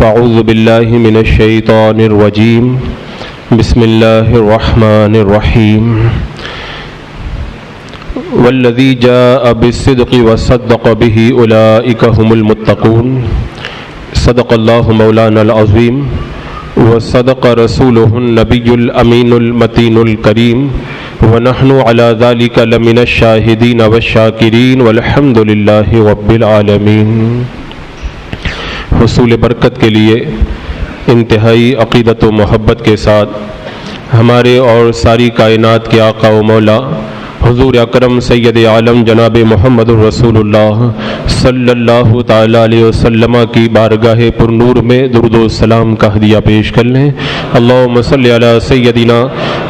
فاعوذ باللہ من الشیطان الرجیم بسم اللہ الرحمن الرحیم والذی جاء بالصدق وصدق به اولئک هم المتقون صدق اللہ مولانا العظیم وصدق رسولہ النبی الامین المتین الکریم ونحن علی ذلک لمن الشاہدین والشاکرین والحمد للہ رب العالمین۔ حصول برکت کے لیے انتہائی عقیدت و محبت کے ساتھ ہمارے اور ساری کائنات کے آقا و مولا حضور اکرم سید عالم جناب محمد الرسول اللہ صلی اللہ تعالی علیہ وسلم کی بارگاہ پر نور میں درود و سلام کا ہدیہ پیش کر لیں۔ اللہم صلی علی سیدنا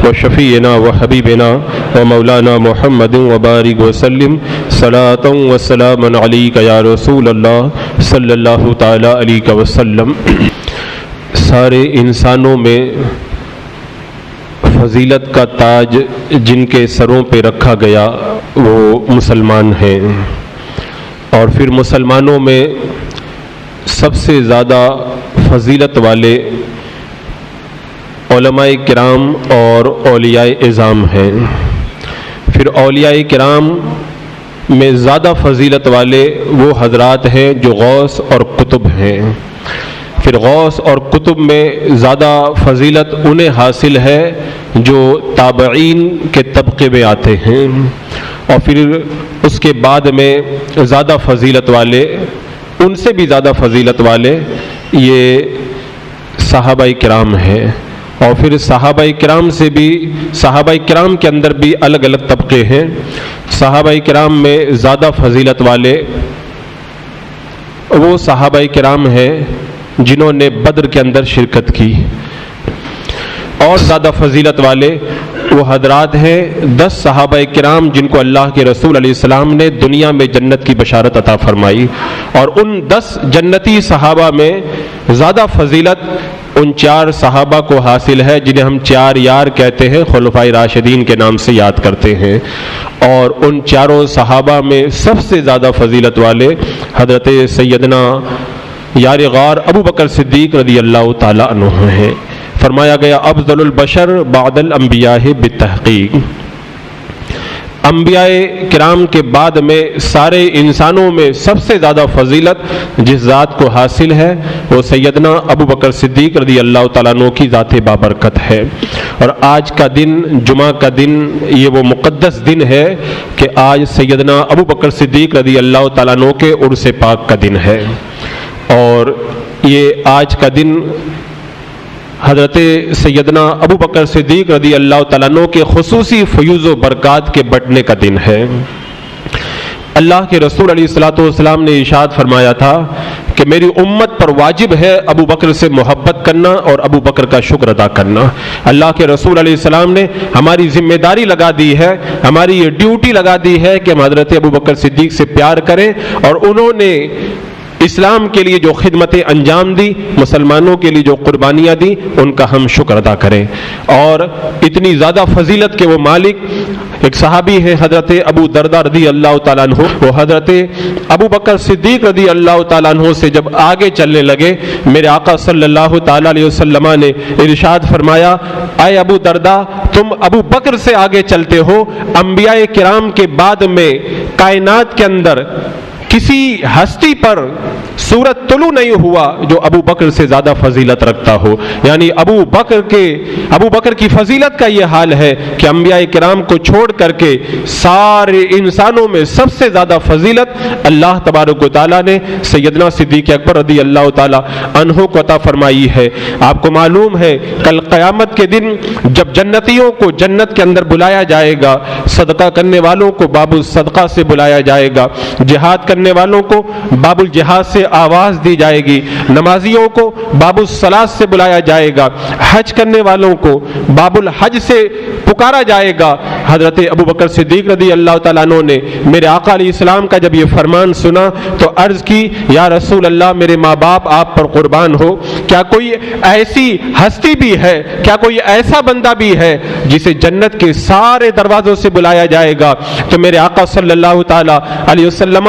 و شفیعنا و حبیبنا و مولانا محمد و بارک وسلم صلاۃ و سلام علیک یا رسول اللہ صلی اللہ تعالی علیہ وسلم۔ سارے انسانوں میں فضیلت کا تاج جن کے سروں پہ رکھا گیا وہ مسلمان ہیں، اور پھر مسلمانوں میں سب سے زیادہ فضیلت والے علماء کرام اور اولیاء اعظام ہیں۔ پھر اولیاء کرام میں زیادہ فضیلت والے وہ حضرات ہیں جو غوث اور قطب ہیں۔ پھر غوث اور قطب میں زیادہ فضیلت انہیں حاصل ہے جو تابعین کے طبقے میں آتے ہیں، اور پھر اس کے بعد میں زیادہ فضیلت والے، ان سے بھی زیادہ فضیلت والے یہ صحابہ کرام ہیں، اور پھر صحابہ کرام سے بھی، صحابہ کرام کے اندر بھی الگ الگ طبقے ہیں۔ صحابہ کرام میں زیادہ فضیلت والے وہ صحابہ کرام ہیں جنہوں نے بدر کے اندر شرکت کی، اور زیادہ فضیلت والے وہ حضرات ہیں 10 صحابہ کرام جن کو اللہ کے رسول علیہ السلام نے دنیا میں جنت کی بشارت عطا فرمائی، اور ان 10 جنتی صحابہ میں زیادہ فضیلت ان 4 صحابہ کو حاصل ہے جنہیں ہم 4 یار کہتے ہیں، خلفائے راشدین کے نام سے یاد کرتے ہیں۔ اور ان 4 صحابہ میں سب سے زیادہ فضیلت والے حضرت سیدنا یار غار ابو بکر صدیق رضی اللہ تعالیٰ عنہ ہیں۔ فرمایا گیا افضل البشر بعد الانبیاء بالتحقیق، انبیاء کرام کے بعد میں سارے انسانوں میں سب سے زیادہ فضیلت جس ذات کو حاصل ہے وہ سیدنا ابو بکر صدیق رضی اللہ تعالیٰ عنہ کی ذات بابرکت ہے۔ اور آج کا دن، جمعہ کا دن، یہ وہ مقدس دن ہے کہ آج سیدنا ابو بکر صدیق رضی اللہ تعالیٰ عنہ کے عرس پاک کا دن ہے، اور یہ آج کا دن حضرت سیدنا ابو بکر صدیق رضی اللہ تعالیٰ عنہ کے خصوصی فیوز و برکات کے بٹنے کا دن ہے۔ اللہ کے رسول علیہ الصلوۃ والسلام نے ارشاد فرمایا تھا کہ میری امت پر واجب ہے ابو بکر سے محبت کرنا اور ابو بکر کا شکر ادا کرنا۔ اللہ کے رسول علیہ السلام نے ہماری ذمہ داری لگا دی ہے، ہماری یہ ڈیوٹی لگا دی ہے کہ ہم حضرت ابو بکر صدیق سے پیار کریں، اور انہوں نے اسلام کے لیے جو خدمتیں انجام دی، مسلمانوں کے لیے جو قربانیاں دی، ان کا ہم شکر ادا کریں۔ اور اتنی زیادہ فضیلت کے وہ مالک ایک صحابی ہیں حضرت ابو دردہ رضی اللہ تعالیٰ عنہ، وہ حضرت ابو بکر صدیق رضی اللہ تعالیٰ عنہ سے جب آگے چلنے لگے، میرے آقا صلی اللہ تعالیٰ علیہ وسلم نے ارشاد فرمایا اے ابو دردہ، تم ابو بکر سے آگے چلتے ہو، انبیاء کرام کے بعد میں کائنات کے اندر کسی ہستی پر سورج طلوع نہیں ہوا جو ابو بکر سے زیادہ فضیلت رکھتا ہو۔ یعنی ابو بکر کی فضیلت کا یہ حال ہے کہ انبیاء کرام کو چھوڑ کر کے سارے انسانوں میں سب سے زیادہ فضیلت اللہ تبارک و تعالیٰ نے سیدنا صدیق اکبر رضی اللہ تعالیٰ عنہ کو عطا فرمائی ہے۔ آپ کو معلوم ہے کل قیامت کے دن جب جنتیوں کو جنت کے اندر بلایا جائے گا، صدقہ کرنے والوں کو باب الصدقہ سے بلایا جائے گا، جہاد کرنے والوں کو باب الجہاد سے آواز دی جائے گی، نمازیوں کو باب الصلاۃ سے بلایا جائے گا، حج کرنے والوں کو باب الحج سے پکارا جائے گا۔ حضرت ابو بکر صدیق رضی اللہ تعالیٰ عنہ نے میرے آقا علیہ السلام کا جب یہ فرمان سنا تو عرض کی یا رسول اللہ میرے ماں باپ آپ پر قربان ہو، کیا کوئی ایسی ہستی بھی ہے، کیا کوئی ایسا بندہ بھی ہے جسے جنت کے سارے دروازوں سے بلایا جائے گا؟ تو میرے آقا صلی اللہ تعالیٰ علیہ وسلم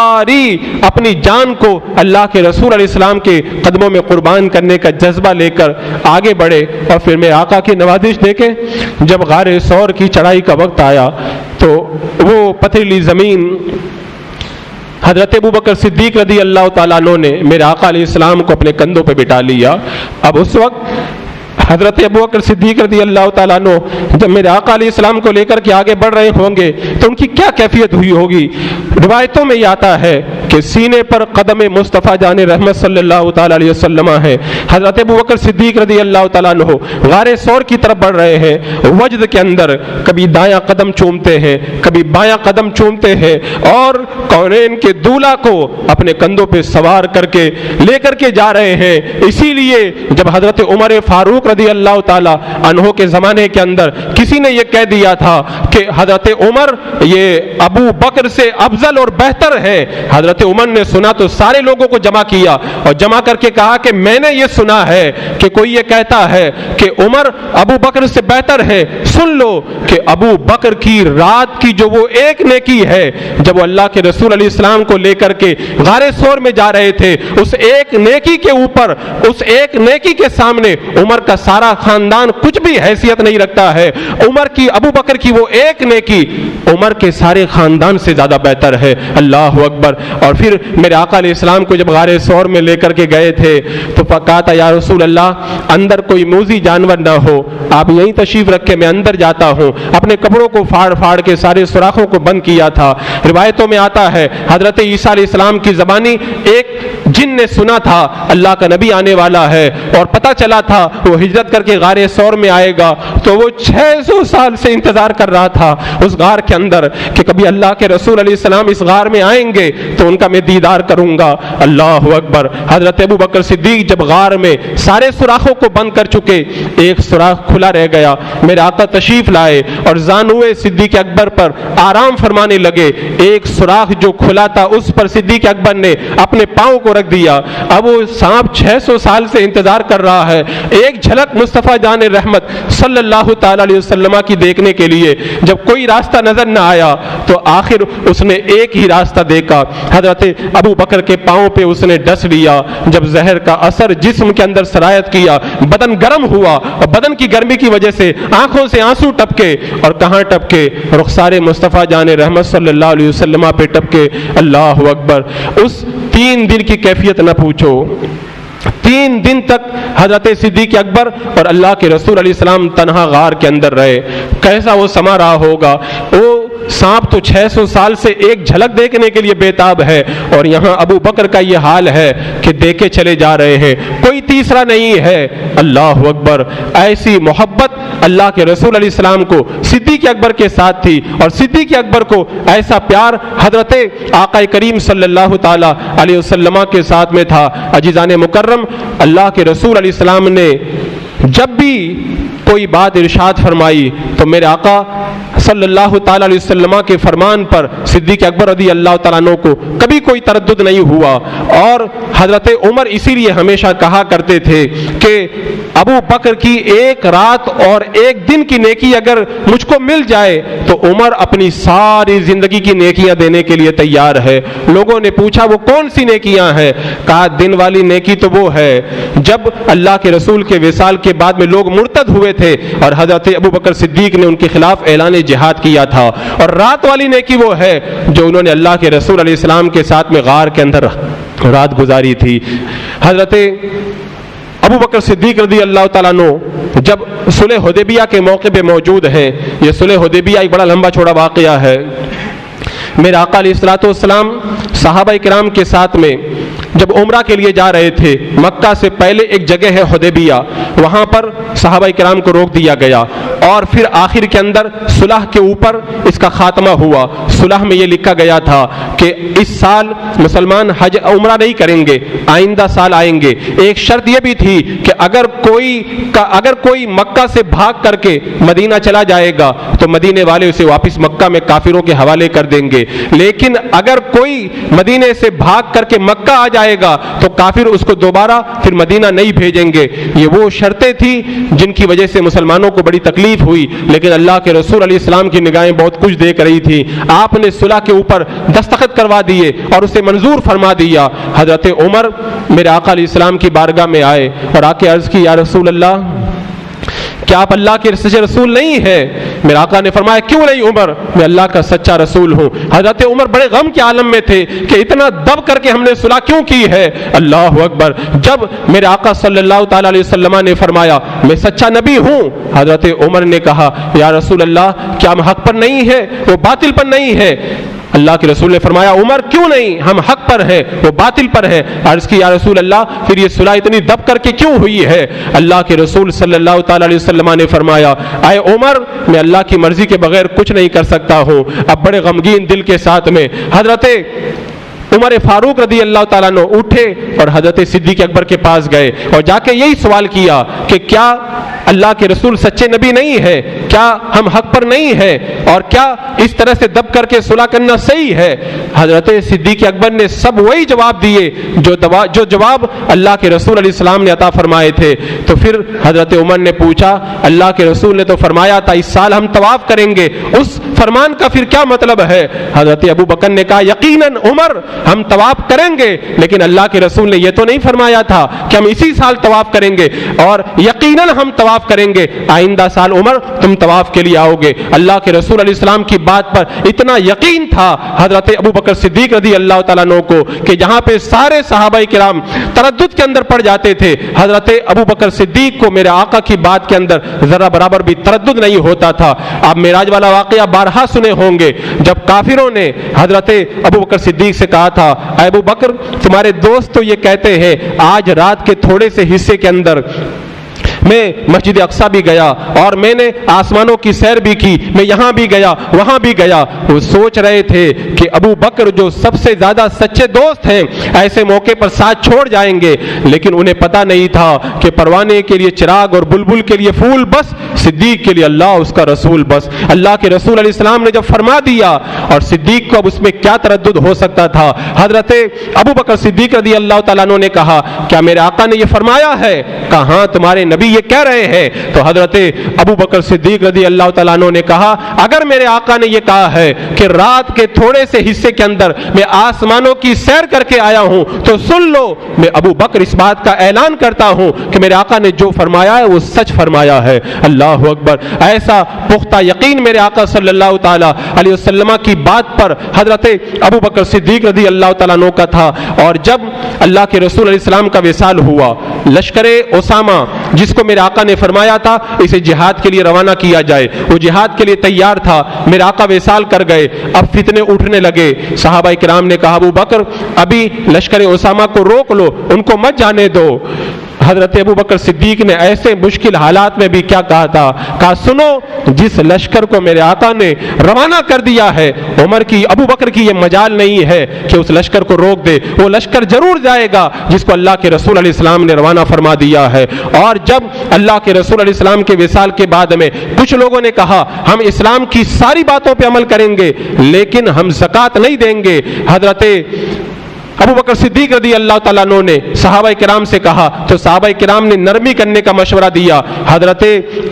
ساری اپنی جان کو اللہ کے رسول علیہ السلام کے قدموں میں قربان کرنے کا جذبہ لے کر آگے بڑھے. اور پھر میرے آقا کی نوازش دیکھیں، جب غار ثور کی چڑھائی کا وقت آیا تو وہ پتھریلی زمین حضرت ابوبکر صدیق رضی اللہ تعالیٰ عنہ نے میرے آقا علیہ السلام کو اپنے کندھوں پہ بٹھا لیا. اب اس وقت حضرت ابوبکر صدیق رضی اللہ تعالیٰ عنہ جب میرے آقا علیہ السلام کو لے کر کے آگے بڑھ رہے ہوں گے تو ان کی کیا کیفیت ہوئی ہوگی. روایتوں میں یہ آتا ہے کہ سینے پر قدم مصطفیٰ جان رحمت صلی اللہ تعالیٰ علیہ وسلم ہے. حضرت ابوبکر صدیق رضی اللہ تعالیٰ عنہ غار ثور کی طرف بڑھ رہے ہیں. وجد کے اندر کبھی دایاں قدم چومتے ہیں، کبھی بایاں قدم چومتے ہیں، اور کونین کے دولہا کو اپنے کندھوں پہ سوار کر کے لے کر کے جا رہے ہیں. اسی لیے جب حضرت عمر فاروق رضی اللہ تعالیٰ عنہ کے زمانے کے اندر کسی نے یہ کہہ دیا تھا کہ حضرت عمر یہ ابو بکر سے افضل اور بہتر ہے، حضرت عمر نے سنا تو سارے لوگوں کو جمع کیا اور جمع کر کے کہا کہ میں نے یہ سنا ہے کہ کوئی یہ کہتا ہے کہ عمر ابو بکر سے بہتر ہے. سن لو کہ ابو بکر کی رات کی جو وہ ایک نیکی ہے، جب وہ اللہ کے رسول علیہ السلام کو لے کر کے غار ثور میں جا رہے تھے، اس ایک نیکی کے اوپر، اس ایک نیکی کے سامنے عمر کا سارا خاندان کچھ بھی حیثیت نہیں رکھتا ہے. عمر کی، ابو بکر کی وہ ایک نیکی عمر کے سارے خاندان سے زیادہ بہتر ہے. اللہ اکبر. اور پھر میرے آقا علیہ السلام کو جب غار ثور میں لے کر کے گئے تھے تو کہا تھا یا رسول اللہ اندر کوئی موذی جانور نہ ہو، آپ یہیں تشریف رکھے، میں اندر جاتا ہوں. اپنے کپڑوں کو پھاڑ پھاڑ کے سارے سوراخوں کو بند کیا تھا. روایتوں میں آتا ہے حضرت عیسیٰ علیہ السلام کی زبانی ایک جن نے سنا تھا اللہ کا نبی آنے والا ہے، اور پتہ چلا تھا وہ ہجرت کر کے غار ثور میں آئے گا، تو وہ 600 سال سے انتظار کر رہا تھا اس غار کے اندر کہ کبھی اللہ کے رسول علیہ السلام اس غار میں آئیں گے تو ان کا میں دیدار کروں گا. اللہ اکبر. حضرت ابوبکر صدیق جب غار میں سارے سوراخوں کو بند کر چکے، ایک سوراخ کھلا رہ گیا. میرے آقا تشریف لائے اور زانوئے صدیق اکبر پر آرام فرمانے لگے. ایک سوراخ جو کھلا تھا اس پر صدیق اکبر نے اپنے پاؤں کو رکھ دیا. اب وہ سانپ 600 سال سے انتظار کر رہا ہے ایک جھلک مصطفیٰ جان رحمت صلی اللہ تعالی علیہ وسلم کی دیکھنے کے لیے. جب کوئی راستہ نظر نہ آیا تو آخر اس نے ایک ہی راستہ دیکھا. حضرت ابو بکر کے پاؤں پہ اس نے ڈس لیا. جب زہر کا اثر جسم کے اندر سرایت کیا، بدن گرم ہوا اور بدن کی گرمی کی وجہ سے آنکھوں سے آنسو ٹپکے. اور کہاں ٹپکے؟ رخسار مصطفیٰ جان رحمت صلی اللہ علیہ وسلم پہ ٹپکے. اللہ اکبر. اس 3 دن کی کیفیت نہ پوچھو. 3 دن تک حضرت صدیق اکبر اور اللہ کے رسول علیہ السلام تنہا غار کے اندر رہے. کیسا وہ سما رہا ہوگا. وہ سانپ تو 600 سال سے ایک جھلک دیکھنے کے لیے بےتاب ہے، اور یہاں ابو بکر کا یہ حال ہے کہ دیکھے چلے جا رہے ہیں، کوئی تیسرا نہیں ہے. اللہ اکبر. ایسی محبت اللہ کے رسول علیہ السلام کو صدیق اکبر کے ساتھ تھی، اور صدیق اکبر کو ایسا پیار حضرت آقا کریم صلی اللہ تعالی علیہ وسلم کے ساتھ میں تھا. عزیزان مکرم، اللہ کے رسول علیہ السلام نے جب بھی کوئی بات ارشاد فرمائی تو میرے آقا صلی اللہ تعالی علیہ وسلم کے فرمان پر صدیق اکبر رضی اللہ تعالیٰ عنہ کو کبھی کوئی تردد نہیں ہوا. اور حضرت عمر اسی لیے ہمیشہ کہا کرتے تھے کہ ابو بکر کی ایک رات اور ایک دن کی نیکی اگر مجھ کو مل جائے تو عمر اپنی ساری زندگی کی نیکیاں دینے کے لیے تیار ہے. لوگوں نے پوچھا وہ کون سی نیکیاں ہیں؟ کہا دن والی نیکی تو وہ ہے جب اللہ کے رسول کے وصال کے بعد میں لوگ مرتد ہوئے تھے اور حضرت ابو بکر صدیق نے ان کے خلاف اعلان جہاد کیا تھا. اور رات والی نیکی وہ ہے جو انہوں نے اللہ کے رسول علیہ السلام کے ساتھ میں غار کے اندر رات گزاری تھی. حضرت ابو بکر صدیق رضی اللہ تعالیٰ عنہ جب صلح حدیبیہ کے موقع پہ موجود ہیں، یہ صلح حدیبیہ ایک بڑا لمبا چوڑا واقعہ ہے. میرے آقا علیہ الصلوۃ والسلام صحابہ کرام کے ساتھ میں جب عمرہ کے لیے جا رہے تھے، مکہ سے پہلے ایک جگہ ہے حدیبیہ، وہاں پر صحابہ کرام کو روک دیا گیا، اور پھر آخر کے اندر صلح کے اوپر اس کا خاتمہ ہوا. صلح میں یہ لکھا گیا تھا کہ اس سال مسلمان حج عمرہ نہیں کریں گے، آئندہ سال آئیں گے. ایک شرط یہ بھی تھی کہ اگر کوئی مکہ سے بھاگ کر کے مدینہ چلا جائے گا تو مدینے والے اسے واپس مکہ میں کافروں کے حوالے کر دیں گے، لیکن اگر کوئی مدینے سے بھاگ کر کے مکہ آ جائے گا تو کافر اس کو دوبارہ پھر مدینہ نہیں بھیجیں گے. یہ وہ شرطیں تھی جن کی وجہ سے مسلمانوں کو بڑی تکلیف ہوئی, لیکن اللہ کے رسول علیہ السلام کی نگاہیں بہت کچھ دیکھ رہی تھی. آپ نے صلح کے اوپر دستخط کروا دیے اور اسے منظور فرما دیا. حضرت عمر میرے آقا علیہ السلام کی بارگاہ میں آئے اور آ کے عرض کی, یا رسول اللہ, کیا آپ اللہ کے سچے رسول نہیں ہے؟ میرے آقا نے فرمایا, کیوں نہیں عمر, میں اللہ کا سچا رسول ہوں. حضرت عمر بڑے غم کے عالم میں تھے کہ اتنا دب کر کے ہم نے صلح کیوں کی ہے. اللہ اکبر. جب میرے آقا صلی اللہ تعالی علیہ وسلم نے فرمایا میں سچا نبی ہوں, حضرت عمر نے کہا, یا رسول اللہ, کیا ہم حق پر نہیں ہے, وہ باطل پر نہیں ہے؟ اللہ کے رسول نے فرمایا, عمر کیوں نہیں, ہم حق پر ہیں, وہ باطل پر ہے. عرض کی, یا رسول اللہ, پھر یہ صلح اتنی دب کر کے کیوں ہوئی ہے؟ اللہ کے رسول صلی اللہ تعالی علیہ وسلم نے فرمایا, اے عمر, میں اللہ کی مرضی کے بغیر کچھ نہیں کر سکتا ہوں. اب بڑے غمگین دل کے ساتھ میں حضرت عمر فاروق رضی اللہ تعالیٰ عنہ اٹھے اور حضرت صدیق اکبر کے پاس گئے اور جا کے یہی سوال کیا کہ کیا اللہ کے رسول سچے نبی نہیں ہے, کیا ہم حق پر نہیں ہیں, اور کیا اس طرح سے دب کر کے صلح کرنا صحیح ہے؟ حضرت صدیق اکبر نے سب وہی جواب دیے جو جواب اللہ کے رسول علیہ السلام نے عطا فرمائے تھے. تو پھر حضرت عمر نے پوچھا, اللہ کے رسول نے تو فرمایا تھا اس سال ہم طواف کریں گے, اس فرمان کا پھر کیا مطلب ہے؟ حضرت ابو بکر نے کہا, یقیناً عمر, ہم طواف کریں گے, لیکن اللہ کے رسول نے یہ تو نہیں فرمایا تھا کہ ہم اسی سال طواف کریں گے, اور یقیناً ہم طواف کریں گے, آئندہ سال عمر تم طواف کے لیے آؤ گے. اللہ کے رسول علیہ السلام کی بات پر اتنا یقین تھا حضرت ابو بکر صدیق رضی اللہ تعالیٰ عنہ کو کہ جہاں پہ سارے صحابہ کرام تردد کے اندر پڑ جاتے تھے, حضرت ابو بکر صدیق کو میرے آقا کی بات کے اندر ذرا برابر بھی تردد نہیں ہوتا تھا. آپ معراج والا واقعہ بارہا سنے ہوں گے, جب کافروں نے حضرت ابو بکر صدیق سے کہا تھا, اے ابو بکر, تمہارے دوست تو یہ کہتے ہیں آج رات کے تھوڑے سے حصے کے اندر میں مسجد اقصی بھی گیا اور میں نے آسمانوں کی سیر بھی کی, میں یہاں بھی گیا وہاں بھی گیا. وہ سوچ رہے تھے کہ ابو بکر جو سب سے زیادہ سچے دوست ہیں ایسے موقع پر ساتھ چھوڑ جائیں گے, لیکن انہیں پتہ نہیں تھا کہ پروانے کے لیے چراغ اور بلبل کے لیے پھول بس, صدیق کے لیے اللہ اس کا رسول بس. اللہ کے رسول علیہ السلام نے جب فرما دیا, اور صدیق کو اب اس میں کیا تردد ہو سکتا تھا. حضرت ابو بکر صدیق رضی اللہ تعالیٰ عنہ نے کہا, کیا میرے آقا نے یہ فرمایا ہے؟ کہاں تمہارے نبی یہ کہہ رہے ہیں. تو حضرت ابو بکر صدیق رضی اللہ تعالیٰ عنہ نے کہا, اگر میرے آقا نے یہ کہا ہے کہ رات کے تھوڑے سے حصے کے اندر میں آسمانوں کی سیر کر کے آیا ہوں تو سن لو, میں ابو بکر اس بات کا اعلان کرتا ہوں کہ میرے آقا نے جو فرمایا ہے وہ سچ فرمایا ہے. اللہ اکبر. ایسا پختہ یقین میرے آقا صلی اللہ تعالیٰ علیہ وسلم کی بات پر حضرت ابو بکر صدیق رضی اللہ تعالیٰ عنہ کا تھا. اور جب اللہ کے رسول علیہ السلام کا وصال ہوا, لشکر اسامہ جس کو میرے آقا نے فرمایا تھا اسے جہاد کے لیے روانہ کیا جائے, وہ جہاد کے لیے تیار تھا. میرے آقا وصال کر گئے, اب فتنے اٹھنے لگے. صحابہ کرام نے کہا, ابو بکر ابھی لشکر اسامہ کو روک لو, ان کو مت جانے دو. حضرت ابو بکر صدیق نے ایسے مشکل حالات میں بھی کیا کہا تھا, کہا سنو, جس لشکر کو میرے آقا نے روانہ کر دیا ہے, عمر کی, ابو بکر کی یہ مجال نہیں ہے کہ اس لشکر کو روک دے. وہ لشکر ضرور جائے گا جس کو اللہ کے رسول علیہ السلام نے روانہ فرما دیا ہے. اور جب اللہ کے رسول علیہ السلام کے وصال کے بعد میں کچھ لوگوں نے کہا, ہم اسلام کی ساری باتوں پہ عمل کریں گے لیکن ہم زکوٰۃ نہیں دیں گے. حضرت ابو بکر صدیق رضی اللہ تعالیٰ عنہ نے صحابہ کرام سے کہا, تو صحابہ کرام نے نرمی کرنے کا مشورہ دیا. حضرت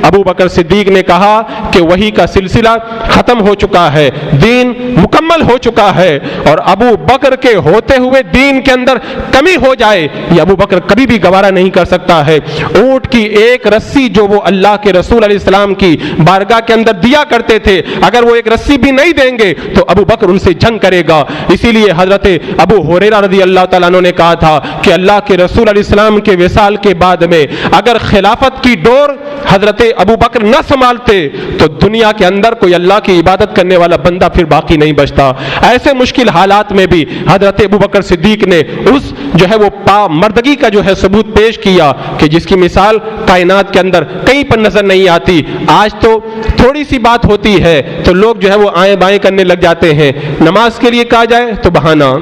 ابو بکر صدیق نے کہا کہ وحی کا سلسلہ ختم ہو چکا ہے, دین مکمل ہو چکا ہے, اور ابو بکر کے ہوتے ہوئے دین کے اندر کمی ہو جائے یہ ابو بکر کبھی بھی گوارا نہیں کر سکتا ہے. اونٹ کی ایک رسی جو وہ اللہ کے رسول علیہ السلام کی بارگاہ کے اندر دیا کرتے تھے, اگر وہ ایک رسی بھی نہیں دیں گے تو ابو بکر ان سے جنگ کرے گا. اسی لیے حضرت ابو ہریرہ رضی اللہ تعالیٰ عنہ نے کہا تھا کہ اللہ کے رسول علیہ السلام کے وصال کے بعد میں اگر خلافت کی ڈور حضرت ابو بکر نہ سنبھالتے تو دنیا کے اندر کوئی اللہ کی عبادت کرنے والا بندہ پھر باقی نہیں بچتا. ایسے مشکل حالات میں بھی حضرت ابو بکر صدیق نے اس جو ہے وہ مردگی کا جو ہے ثبوت پیش کیا کہ جس کی مثال کائنات کے اندر کہیں پر نظر نہیں آتی. آج تو تھوڑی سی بات ہوتی ہے تو لوگ جو ہے وہ آئیں بائیں کرنے لگ جاتے ہیں, نماز کے لیے کہا جائے تو بہانہ,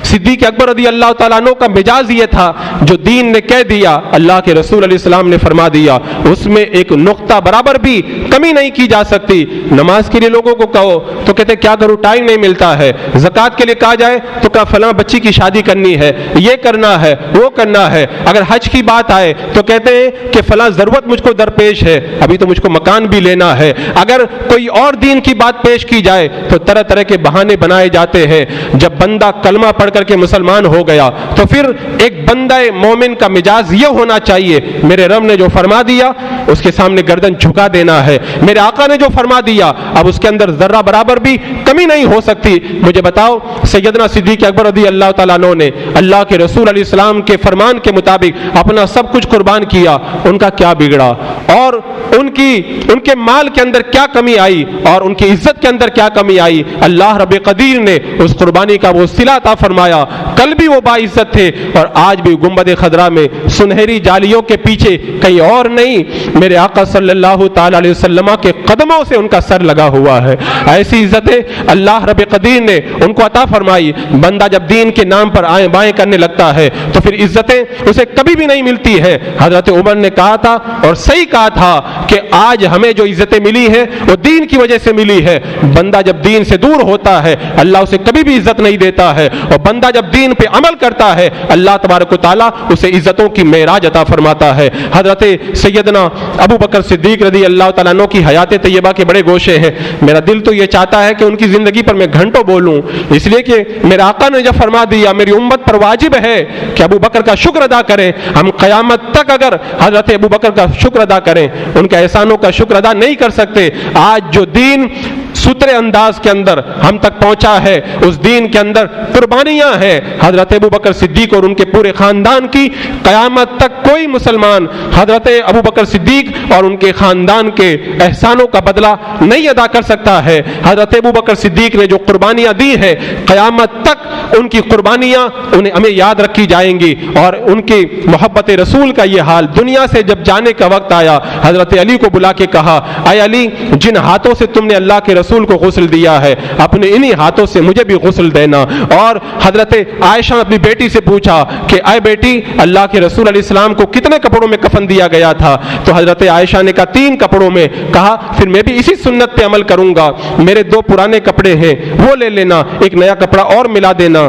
صدیق اکبر رضی اللہ تعالیٰ عنہ کا مزاج یہ تھا، جو دین نے کہہ دیا اللہ کے رسول علیہ السلام نے فرما دیا، اس میں ایک نقطہ برابر بھی کمی نہیں کی جا سکتی۔ نماز کے لیے لوگوں کو کہو تو کہتے کیا کروں، ٹائم نہیں ملتا ہے۔ زکوٰۃ کے لیے کہا جائے تو کہا فلاں بچی کی شادی کرنی ہے، یہ کرنا ہے، وہ کرنا ہے۔ اگر حج کی بات آئے تو کہتے ہیں کہ فلاں ضرورت مجھ کو درپیش ہے، ابھی تو مجھ کو مکان بھی لینا ہے۔ اگر کوئی اور دین کی بات پیش کی جائے تو طرح طرح کے بہانے بنائے جاتے ہیں۔ جب بندہ کلمہ پڑھ کر کے مسلمان ہو گیا تو پھر ایک بندہ مومن کا مزاج یہ ہونا چاہیے، میرے رب نے جو فرما دیا اس کے سامنے گردن جھکا دینا ہے، میرے آقا نے جو فرما دیا اب اس کے اندر ذرہ برابر بھی کمی نہیں ہو سکتی۔ مجھے بتاؤ سیدنا صدیق اکبر رضی اللہ تعالیٰ عنہ نے اللہ کے رسول علیہ السلام کے فرمان کے مطابق اپنا سب کچھ قربان کیا، ان کا کیا بگڑا، اور ان کے مال کے اندر کیا کمی آئی، اور ان کی عزت کے اندر کیا کمی آئی؟ اللہ رب قدیر نے اس قربانی کا وہ صلہ عطا فرمایا۔ کل بھی وہ باعزت تھے اور آج بھی گنبد خضرا میں سنہری جالیوں کے پیچھے کہیں اور نہیں، میرے آقا صلی اللہ تعالی علیہ وسلم کے قدموں سے ان کا سر لگا ہوا ہے۔ ایسی عزتیں اللہ رب قدیر نے ان کو عطا فرمائی۔ بندہ جب دین کے نام پر آئیں بائیں کرنے لگتا ہے تو پھر عزتیں اسے کبھی بھی نہیں ملتی ہے۔ حضرت عمر نے کہا تھا اور صحیح کہا تھا کہ آج ہمیں جو عزتیں ملی ہیں وہ دین کی وجہ سے ملی ہے۔ بندہ جب دین سے دور ہوتا ہے اللہ اسے کبھی بھی عزت نہیں دیتا ہے، اور بندہ جب دین پہ عمل کرتا ہے اللہ تبارک و تعالیٰ اسے عزتوں کی معراج عطا فرماتا ہے۔ حضرت سیدنا ابو بکر صدیق رضی اللہ تعالیٰ عنہ کی حیات طیبہ کے بڑے گوشے ہیں۔ میرا دل تو یہ چاہتا ہے کہ ان کی زندگی پر میں گھنٹوں بولوں، اس لیے کہ میرے آقا نے جب فرما دیا میری امت پر واجب ہے کہ ابو بکر کا شکر ادا کریں، ہم قیامت تک اگر حضرت ابو بکر کا شکر ادا کریں ان کے احسانوں کا شکر ادا نہیں کر سکتے۔ آج جو دین سترے انداز کے اندر ہم تک پہنچا ہے اس دین کے اندر قربانیاں ہیں حضرت ابو بکر صدیق اور ان کے پورے خاندان کی۔ قیامت تک کوئی مسلمان حضرت ابو بکر صدیق اور ان کے خاندان کے احسانوں کا بدلہ نہیں ادا کر سکتا ہے۔ حضرت ابو بکر صدیق نے جو قربانیاں دی ہیں قیامت تک ان کی قربانیاں ہمیں یاد رکھی جائیں گی، اور ان کی محبت رسول کا یہ حال دنیا سے جب جانے کا وقت آیا حضرت علی کو بلا کے کہا اے علی جن ہاتھوں سے تم نے اللہ کے رسول کو غسل دیا ہے اپنے انہی ہاتھوں سے مجھے بھی غسل دینا۔ اور حضرت عائشہ اپنی بیٹی سے پوچھا کہ اے بیٹی اللہ کے رسول علیہ السلام کو کتنے کپڑوں میں کفن دیا گیا تھا؟ تو حضرت عائشہ نے کہا 3 کپڑوں میں۔ کہا پھر میں بھی اسی سنت پہ عمل کروں گا، میرے 2 پرانے کپڑے ہیں وہ لے لینا، ایک نیا کپڑا اور ملا دینا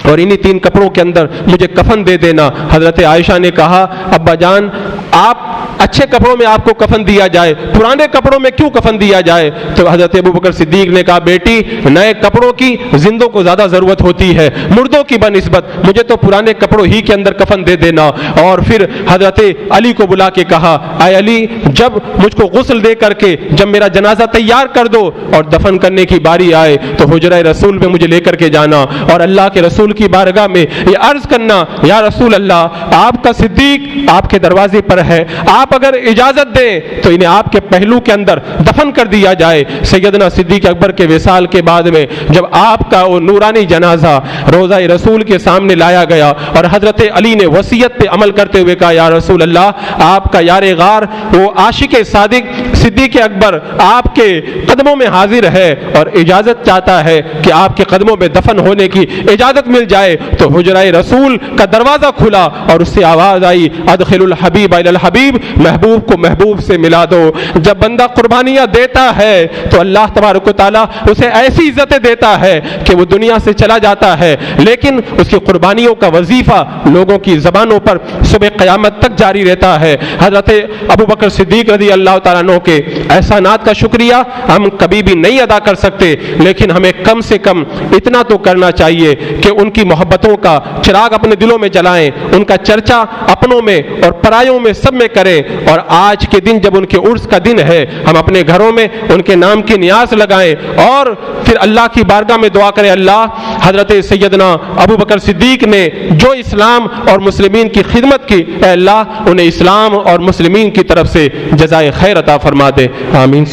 اور انہی 3 کپڑوں کے اندر مجھے کفن دے دینا۔ حضرت عائشہ نے کہا ابا جان آپ اچھے کپڑوں میں آپ کو کفن دیا جائے، پرانے کپڑوں میں کیوں کفن دیا جائے؟ تو حضرت ابو بکر صدیق نے کہا بیٹی نئے کپڑوں کی زندوں کو زیادہ ضرورت ہوتی ہے مردوں کی بنسبت، مجھے تو پرانے کپڑوں ہی کے اندر کفن دے دینا۔ اور پھر حضرت علی کو بلا کے کہا اے علی جب مجھ کو غسل دے کر کے جب میرا جنازہ تیار کر دو اور دفن کرنے کی باری آئے تو حجرہ رسول میں مجھے لے کر کے جانا اور اللہ کے رسول کی بارگاہ میں یہ عرض کرنا یا رسول اللہ آپ کا صدیق آپ کے دروازے پر ہے، آپ اگر اجازت دیں تو انہیں آپ کے پہلو کے اندر دفن کر دیا جائے۔ سیدنا صدیق اکبر کے وصال کے بعد میں جب آپ کا وہ نورانی جنازہ روضہ رسول کے سامنے لایا گیا اور حضرت علی نے وصیت پہ عمل کرتے ہوئے کہا یا رسول اللہ آپ کا یار غار وہ عاشق صادق صدیق اکبر آپ کے قدموں میں حاضر ہے اور اجازت چاہتا ہے کہ آپ کے قدموں میں دفن ہونے کی اجازت مل جائے۔ تو حجرہ رسول کا دروازہ کھلا اور اس سے آواز آئی ادخل الحبیب الی الحبیب، محبوب کو محبوب سے ملا دو۔ جب بندہ قربانیاں دیتا ہے تو اللہ تبارک و تعالیٰ اسے ایسی عزتیں دیتا ہے کہ وہ دنیا سے چلا جاتا ہے، لیکن اس کی قربانیوں کا وظیفہ لوگوں کی زبانوں پر صبح قیامت تک جاری رہتا ہے۔ حضرت ابو بکر صدیق رضی اللہ تعالیٰ عنہ کے احسانات کا شکریہ ہم کبھی بھی نہیں ادا کر سکتے، لیکن ہمیں کم سے کم اتنا تو کرنا چاہیے کہ ان کی محبتوں کا چراغ اپنے دلوں میں جلائیں، ان کا چرچا اپنوں میں اور پرایوں میں سب میں کریں، اور آج کے دن جب ان کے عرس کا دن ہے ہم اپنے گھروں میں ان کے نام کی نیاز لگائیں اور پھر اللہ کی بارگاہ میں دعا کریں اللہ حضرت سیدنا ابو بکر صدیق نے جو اسلام اور مسلمین کی خدمت کی اے اللہ انہیں اسلام اور مسلمین کی طرف سے جزائے خیر عطا فرما دے، آمین۔